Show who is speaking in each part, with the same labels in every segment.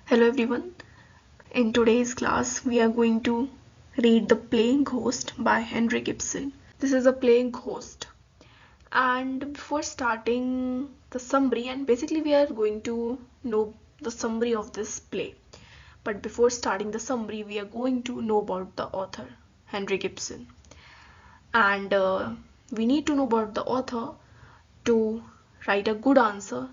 Speaker 1: Hello everyone. In today's class, we are going to read The Playing Ghost by Henrik Ibsen. This is a playing ghost. And before starting the summary, and basically we are going to know the summary of this play. But before starting the summary, we are going to know about the author, Henrik Ibsen. And we need to know about the author to write a good answer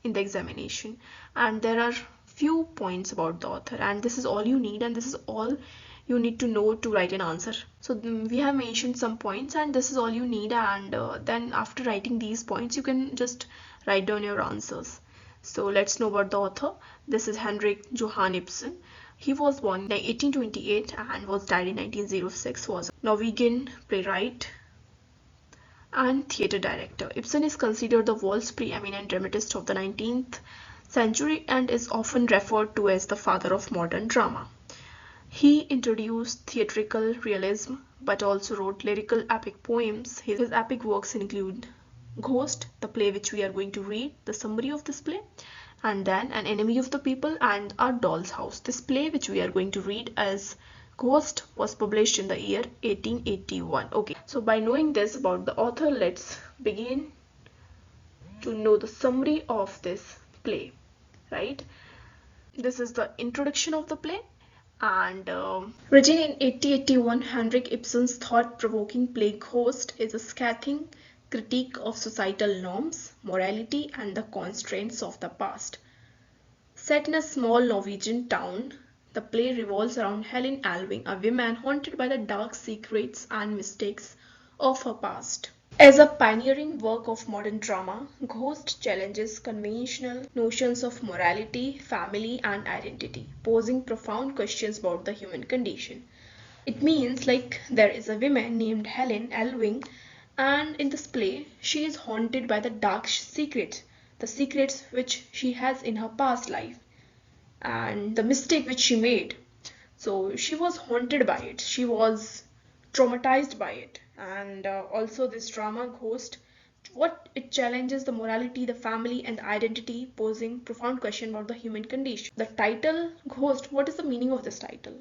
Speaker 1: in the examination. And there are few points about the author, and this is all you need, and this is all you need to know to write an answer. So we have mentioned some points, and this is all you need, and then after writing these points you can just write down your answers. So let's know about the author. This is Henrik Johan Ibsen. He was born in 1828 and was died in 1906. Was a Norwegian playwright and theatre director. Ibsen is considered the world's preeminent dramatist of the 19th century and is often referred to as the father of modern drama. He introduced theatrical realism but also wrote lyrical epic poems. His epic works include Ghost, the play which we are going to read, the summary of this play, and then An Enemy of the People and A Doll's House. This play which we are going to read as Ghost was published in the year 1881. Okay, so by knowing this about the author, let's begin to know the summary of this play, right? This is the introduction of the play. And written in 1881, Henrik Ibsen's thought-provoking play Ghost is a scathing critique of societal norms, morality, and the constraints of the past. Set in a small Norwegian town, the play revolves around Helen Alving, a woman haunted by the dark secrets and mistakes of her past. As a pioneering work of modern drama, Ghost challenges conventional notions of morality, family, and identity, posing profound questions about the human condition. It means like there is a woman named Helen Alving, and in this play, she is haunted by the dark secrets, the secrets which she has in her past life, and the mistake which she made. So she was haunted by it. She was traumatized by it. And also this drama Ghost, what it challenges the morality, the family, and the identity, posing profound question about the human condition. The title Ghost, what is the meaning of this title?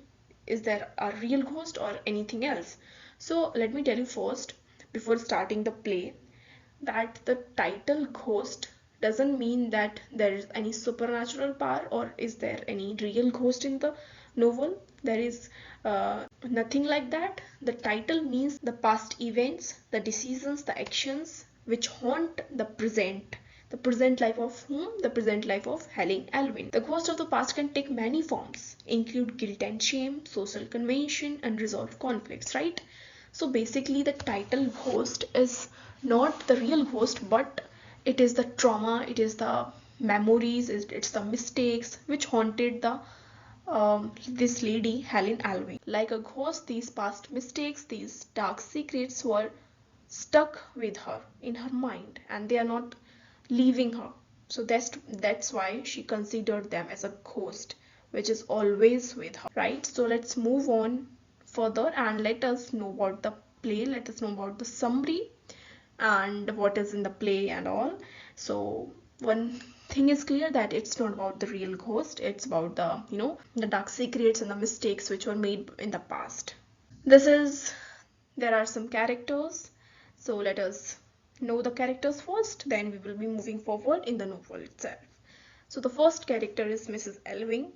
Speaker 1: Is there a real ghost or anything else? So let me tell you first, before starting the play, that the title Ghost doesn't mean that there is any supernatural power or is there any real ghost in the novel. There is nothing like that. The title means the past events, the decisions, the actions which haunt the present. The present life of whom? The present life of Helen Alvin. The ghost of the past can take many forms, include guilt and shame, social convention, unresolved conflicts, right? So basically the title Ghost is not the real ghost, but it is the trauma, it is the memories, it's the mistakes which haunted the this lady Helen Alving. Like a ghost, these past mistakes, these dark secrets were stuck with her in her mind, and they are not leaving her. So that's why she considered them as a ghost, which is always with her, right? So let's move on further and let us know about the play. Let us know about the summary and what is in the play and all. So one thing is clear, that it's not about the real ghost, it's about the the dark secrets and the mistakes which were made in the past. There are some characters, so let us know the characters first, then we will be moving forward in the novel itself. So the first character is Mrs. Elving,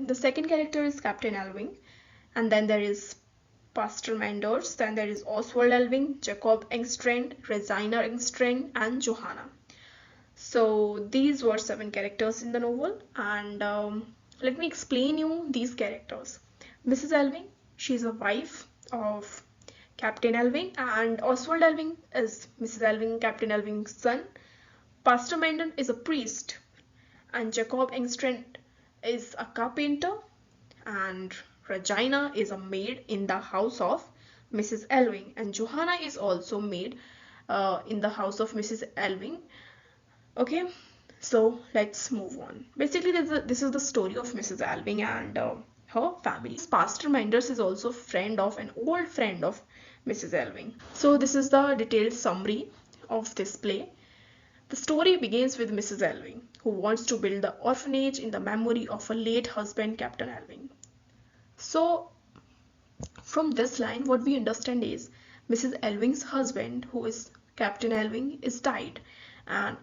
Speaker 1: the second character is Captain Elving, and then there is Pastor Manders, then there is Oswald Elving, Jacob Engstrand, Regina Engstrand, and Johanna. So these were 7 characters in the novel, and let me explain you these characters. Mrs. Elving, she is a wife of Captain Elving, and Oswald Elving is Mrs. Elving, Captain Elving's son. Pastor Mendon is a priest, and Jacob Engstrand is a carpenter, and Regina is a maid in the house of Mrs. Elving, and Johanna is also maid in the house of Mrs. Elving. Okay, so let's move on. Basically, this is the story of Mrs. Elving and her family. Pastor Manders is also an old friend of Mrs. Elving. So this is the detailed summary of this play. The story begins with Mrs. Elving, who wants to build the orphanage in the memory of her late husband, Captain Alvin. So, from this line, what we understand is Mrs. Elving's husband, who is Captain Elving, is died, and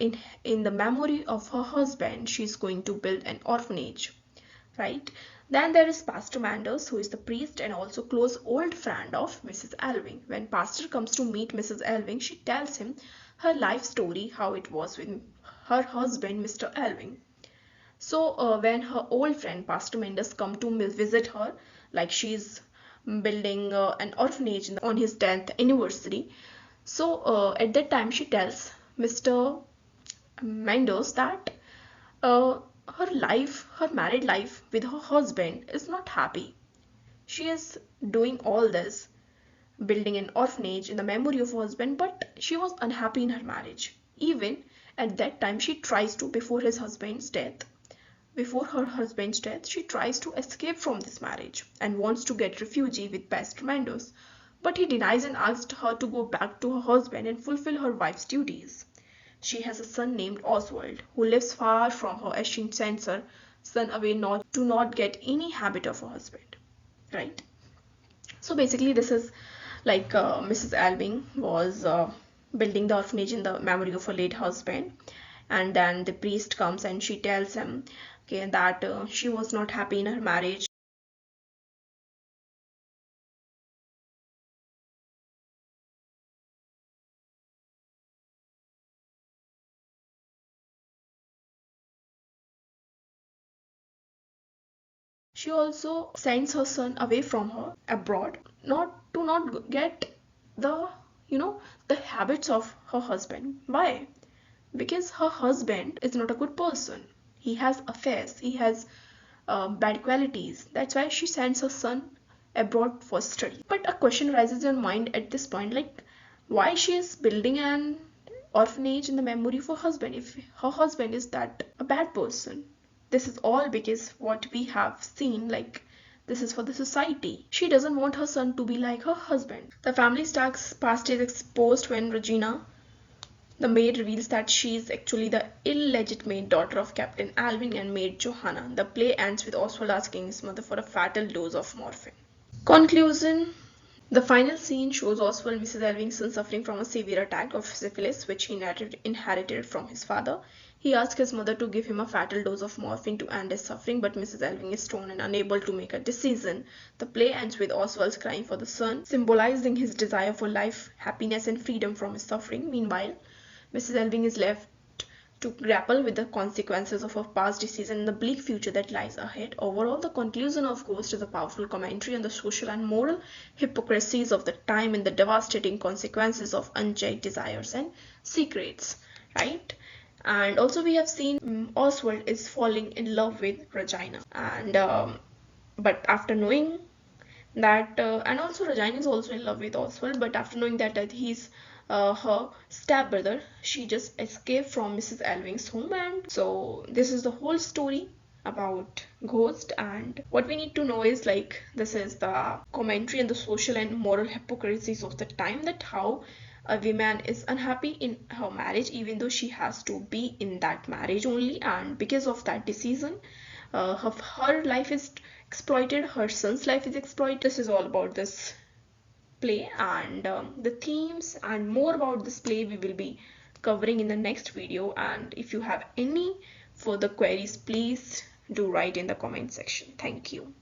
Speaker 1: in the memory of her husband, she is going to build an orphanage, right? Then there is Pastor Manders, who is the priest and also close old friend of Mrs. Elving. When Pastor comes to meet Mrs. Elving, she tells him her life story, how it was with her husband, Mr. Elving. So when her old friend Pastor Mendes come to visit her, like she's building an orphanage on his 10th anniversary. So at that time she tells Mr. Mendes that uh, her married life with her husband is not happy. She is doing all this, building an orphanage in the memory of her husband, but she was unhappy in her marriage. Even at that time, she tries to, before her husband's death, she tries to escape from this marriage and wants to get refugee with Pastor Mendes. But he denies and asks her to go back to her husband and fulfill her wife's duties. She has a son named Oswald who lives far from her as she sends her son away not get any habit of her husband. Right? So basically, this is like Mrs. Alving was building the orphanage in the memory of her late husband, and then the priest comes and she tells him, okay, that she was not happy in her marriage. She also sends her son away from her abroad, not get the the habits of her husband. Why? Because her husband is not a good person. He has affairs. He has bad qualities. That's why she sends her son abroad for study. But a question rises in mind at this point, like why she is building an orphanage in the memory of her husband if her husband is that a bad person. This is all because what we have seen, like this is for the society. She doesn't want her son to be like her husband. The family's dark past is exposed when Regina, the maid, reveals that she is actually the illegitimate daughter of Captain Alvin and maid Johanna. The play ends with Oswald asking his mother for a fatal dose of morphine. Conclusion. The final scene shows Oswald and Mrs. Alving's son suffering from a severe attack of syphilis, which he inherited from his father. He asks his mother to give him a fatal dose of morphine to end his suffering, but Mrs. Alving is torn and unable to make a decision. The play ends with Oswald's crying for the son, symbolizing his desire for life, happiness, and freedom from his suffering. Meanwhile, Mrs. Alving is left to grapple with the consequences of her past decision and the bleak future that lies ahead. Overall, the conclusion of Ghost is a powerful commentary on the social and moral hypocrisies of the time and the devastating consequences of unchecked desires and secrets, right? And also we have seen Oswald is falling in love with Regina, and but after knowing that and also Regina is also in love with Oswald, but after knowing that he's her stepbrother, she just escaped from Mrs. Alving's home. And so this is the whole story about Ghost, and what we need to know is like this is the commentary on the social and moral hypocrisies of the time, that how a woman is unhappy in her marriage even though she has to be in that marriage only, and because of that decision her life is exploited, her son's life is exploited. This is all about this play, and the themes and more about this play we will be covering in the next video. And if you have any further queries, please do write in the comment section. Thank you.